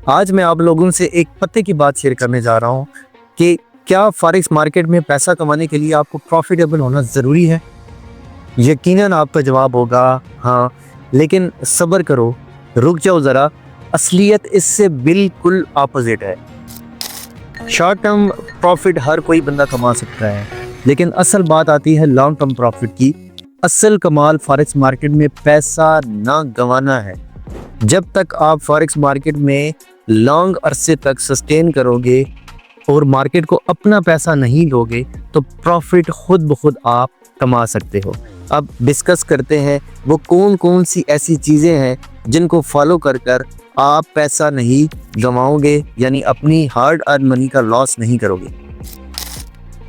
आज मैं आप लोगों से एक पते की बात शेयर करने जा रहा हूँ कि क्या फॉरेक्स मार्केट में पैसा कमाने के लिए आपको प्रॉफिटेबल होना ज़रूरी है। यकीनन आपका जवाब होगा हाँ, लेकिन सब्र करो, रुक जाओ ज़रा। असलियत इससे बिल्कुल अपोजिट है। शॉर्ट टर्म प्रॉफिट हर कोई बंदा कमा सकता है, लेकिन असल बात आती है लॉन्ग टर्म प्रॉफिट की। असल कमाल फॉरेक्स मार्केट में पैसा ना गंवाना है। जब तक आप फॉरेक्स मार्केट में लॉन्ग अरसे तक सस्टेन करोगे और मार्केट को अपना पैसा नहीं दोगे तो प्रॉफिट खुद ब खुद आप कमा सकते हो। अब डिस्कस करते हैं वो कौन कौन सी ऐसी चीज़ें हैं जिनको फॉलो कर कर आप पैसा नहीं गंवाओगे, यानी अपनी हार्ड अर्न मनी का लॉस नहीं करोगे।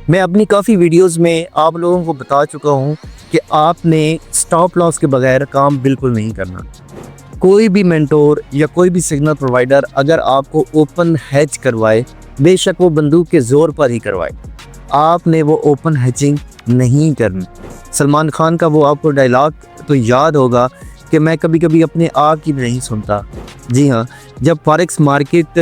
मैं अपनी काफ़ी वीडियोस में आप लोगों को बता चुका हूं कि आपने स्टॉप लॉस के बगैर काम बिल्कुल नहीं करना। कोई भी मेंटोर या कोई भी सिग्नल प्रोवाइडर अगर आपको ओपन हैज करवाए, बेशक वो बंदूक के ज़ोर पर ही करवाए, आपने वो ओपन हैचिंग नहीं करनी। सलमान खान का वो आपको डायलॉग तो याद होगा कि मैं कभी कभी अपने आप की भी नहीं सुनता। जी हाँ, जब फॉरेक्स मार्केट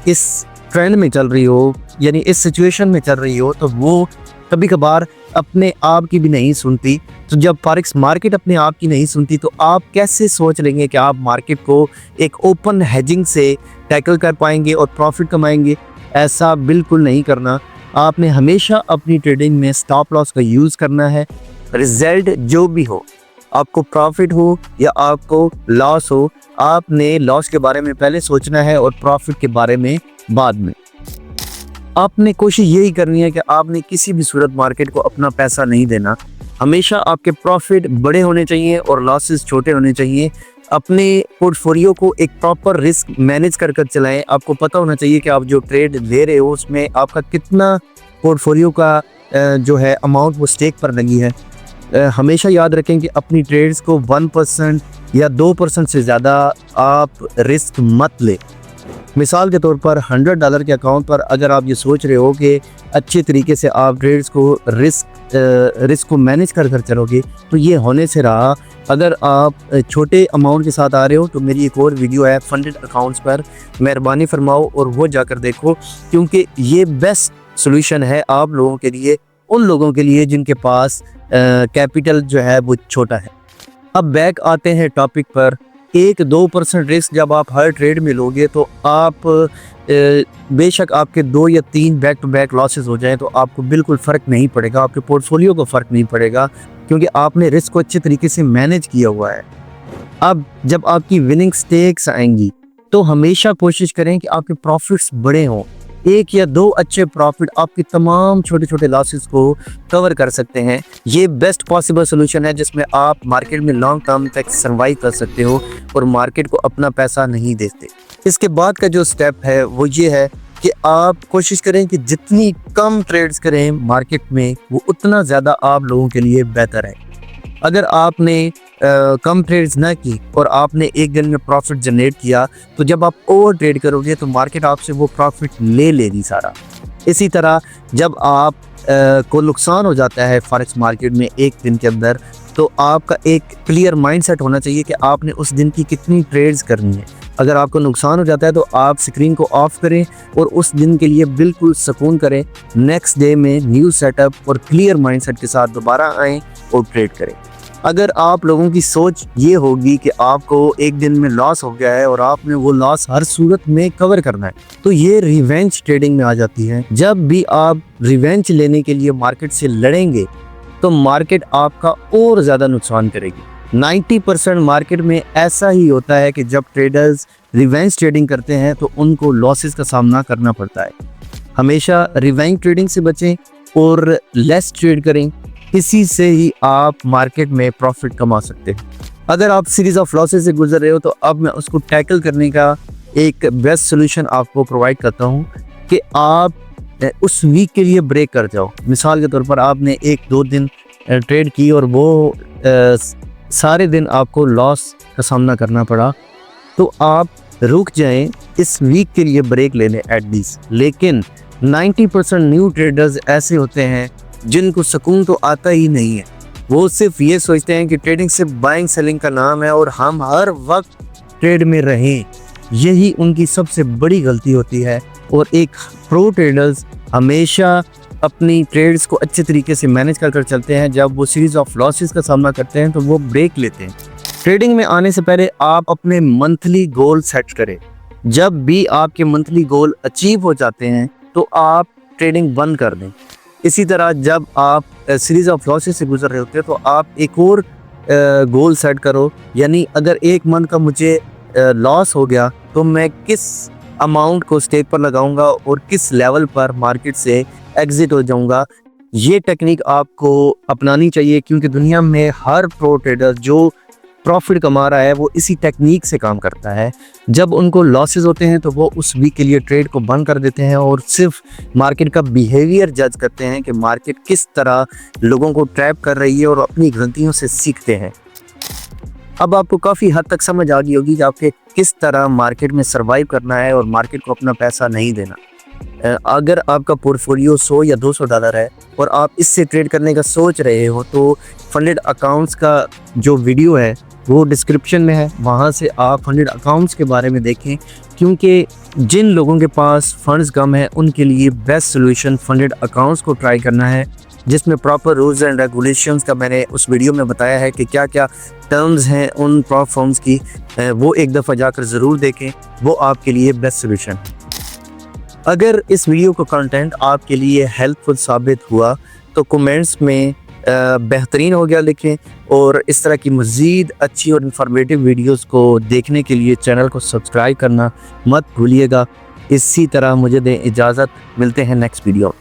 इस ट्रेंड में चल रही हो, यानी इस सिचुएशन में चल रही हो, तो वो कभी कभार अपने आप की भी नहीं सुनती। तो जब फॉरेक्स मार्केट अपने आप की नहीं सुनती तो आप कैसे सोच लेंगे कि आप मार्केट को एक ओपन हेजिंग से टैकल कर पाएंगे और प्रॉफिट कमाएंगे। ऐसा बिल्कुल नहीं करना। आपने हमेशा अपनी ट्रेडिंग में स्टॉप लॉस का यूज़ करना है। रिजल्ट जो भी हो, आपको प्रॉफिट हो या आपको लॉस हो, आपने लॉस के बारे में पहले सोचना है और प्रॉफिट के बारे में बाद में। आपने कोशिश यही करनी है कि आपने किसी भी सूरत मार्केट को अपना पैसा नहीं देना। हमेशा आपके प्रॉफिट बड़े होने चाहिए और लॉसेस छोटे होने चाहिए। अपने पोर्टफोलियो को एक प्रॉपर रिस्क मैनेज कर कर चलाएं। आपको पता होना चाहिए कि आप जो ट्रेड ले रहे हो उसमें आपका कितना पोर्टफोलियो का जो है अमाउंट वो स्टेक पर लगी है। हमेशा याद रखें कि अपनी ट्रेड्स को 1% या 2% से ज़्यादा आप रिस्क मत लें। मिसाल के तौर पर $100 के अकाउंट पर अगर आप ये सोच रहे हो कि अच्छे तरीके से आप ट्रेड्स को रिस्क को मैनेज कर कर चलोगे, तो ये होने से रहा। अगर आप छोटे अमाउंट के साथ आ रहे हो तो मेरी एक और वीडियो है फंडेड अकाउंट्स पर, मेहरबानी फरमाओ और वो जाकर देखो, क्योंकि ये बेस्ट सोल्यूशन है आप लोगों के लिए, उन लोगों के लिए जिनके पास कैपिटल जो है वो छोटा है। अब बैक आते हैं टॉपिक पर। 1-2% रिस्क जब आप हर ट्रेड में लोगे तो आप बेशक आपके 2 या 3 बैक टू बैक लॉसेस हो जाएं तो आपको बिल्कुल फ़र्क नहीं पड़ेगा, आपके पोर्टफोलियो को फ़र्क नहीं पड़ेगा, क्योंकि आपने रिस्क को अच्छे तरीके से मैनेज किया हुआ है। अब जब आपकी विनिंग स्टेक्स आएंगी तो हमेशा कोशिश करें कि आपके प्रॉफिट्स बड़े हों। 1 या 2 अच्छे प्रॉफिट आपके तमाम छोटे छोटे लॉसेस को कवर कर सकते हैं। ये बेस्ट पॉसिबल सोल्यूशन है जिसमें आप मार्केट में लॉन्ग टर्म तक सर्वाइव कर सकते हो और मार्केट को अपना पैसा नहीं देते। इसके बाद का जो स्टेप है वो ये है कि आप कोशिश करें कि जितनी कम ट्रेड्स करें मार्केट में वो उतना ज़्यादा आप लोगों के लिए बेहतर है। अगर आपने कम ट्रेड्स ना की और आपने एक दिन में प्रॉफिट जनरेट किया, तो जब आप ओवर ट्रेड करोगे तो मार्केट आपसे वो प्रॉफिट ले लेगी सारा। इसी तरह जब आप को नुकसान हो जाता है फॉरेक्स मार्केट में एक दिन के अंदर, तो आपका एक क्लियर माइंडसेट होना चाहिए कि आपने उस दिन की कितनी ट्रेड्स करनी है। अगर आपको नुकसान हो जाता है तो आप स्क्रीन को ऑफ करें और उस दिन के लिए बिल्कुल सुकून करें। नेक्स्ट डे में न्यू सेटअप और क्लियर माइंडसेट के साथ दोबारा आएँ और ट्रेड करें। अगर आप लोगों की सोच ये होगी कि आपको एक दिन में लॉस हो गया है और आपने वो लॉस हर सूरत में कवर करना है, तो ये रिवेंज ट्रेडिंग में आ जाती है। जब भी आप रिवेंज लेने के लिए मार्केट से लड़ेंगे तो मार्केट आपका और ज़्यादा नुकसान करेगी। 90% मार्केट में ऐसा ही होता है कि जब ट्रेडर्स रिवेंज ट्रेडिंग करते हैं तो उनको लॉसेस का सामना करना पड़ता है। हमेशा रिवेंज ट्रेडिंग से बचें और लेस ट्रेड करें। इसी से ही आप मार्केट में प्रॉफिट कमा सकते हैं। अगर आप सीरीज ऑफ लॉसेस से गुजर रहे हो तो अब मैं उसको टैकल करने का एक बेस्ट सोल्यूशन आपको प्रोवाइड करता हूं कि आप उस वीक के लिए ब्रेक कर जाओ। मिसाल के तौर पर आपने 1-2 दिन ट्रेड की और वो सारे दिन आपको लॉस का सामना करना पड़ा, तो आप रुक जाएं, इस वीक के लिए ब्रेक ले लें एटलीस्ट। लेकिन 90% न्यू ट्रेडर्स ऐसे होते हैं जिनको सुकून तो आता ही नहीं है। वो सिर्फ ये सोचते हैं कि ट्रेडिंग सिर्फ बाइंग सेलिंग का नाम है और हम हर वक्त ट्रेड में रहें। यही उनकी सबसे बड़ी गलती होती है। और एक प्रो ट्रेडर्स हमेशा अपनी ट्रेड्स को अच्छे तरीके से मैनेज कर कर चलते हैं। जब वो सीरीज ऑफ लॉसेस का सामना करते हैं तो वो ब्रेक लेते हैं। ट्रेडिंग में आने से पहले आप अपने मंथली गोल सेट करें। जब भी आपके मंथली गोल अचीव हो जाते हैं तो आप ट्रेडिंग बंद कर दें। इसी तरह जब आप सीरीज ऑफ लॉसेस से गुजर रहे होते हैं तो आप एक और गोल सेट करो, यानी अगर एक मंथ का मुझे लॉस हो गया तो मैं किस अमाउंट को स्टेक पर लगाऊंगा और किस लेवल पर मार्केट से एग्जिट हो जाऊंगा। ये टेक्निक आपको अपनानी चाहिए, क्योंकि दुनिया में हर प्रो ट्रेडर जो प्रॉफिट कमा रहा है वो इसी टेक्निक से काम करता है। जब उनको लॉसेस होते हैं तो वो उस वीक के लिए ट्रेड को बंद कर देते हैं और सिर्फ मार्केट का बिहेवियर जज करते हैं कि मार्केट किस तरह लोगों को ट्रैप कर रही है और अपनी गलतियों से सीखते हैं। अब आपको काफ़ी हद तक समझ आ गई होगी कि आपके किस तरह मार्केट में सर्वाइव करना है और मार्केट को अपना पैसा नहीं देना। अगर आपका पोर्टफोलियो 100 या 200 डॉलर है और आप इससे ट्रेड करने का सोच रहे हो तो फंडेड अकाउंट्स का जो वीडियो है वो डिस्क्रिप्शन में है, वहाँ से आप फंडेड अकाउंट्स के बारे में देखें, क्योंकि जिन लोगों के पास फंड्स कम है उनके लिए बेस्ट सोल्यूशन फंडेड अकाउंट्स को ट्राई करना है, जिसमें प्रॉपर रूल्स एंड रेगुलेशंस का मैंने उस वीडियो में बताया है कि क्या क्या टर्म्स हैं उन प्रॉप फर्म्स की। वो एक दफ़ा जाकर ज़रूर देखें, वो आपके लिए बेस्ट सोल्यूशन। अगर इस वीडियो का कंटेंट आपके लिए हेल्पफुल साबित हुआ तो कमेंट्स में बेहतरीन हो गया लिखें, और इस तरह की मज़ीद अच्छी और इन्फॉर्मेटिव वीडियोस को देखने के लिए चैनल को सब्सक्राइब करना मत भूलिएगा। इसी तरह मुझे दें इजाज़त, मिलते हैं नेक्स्ट वीडियो।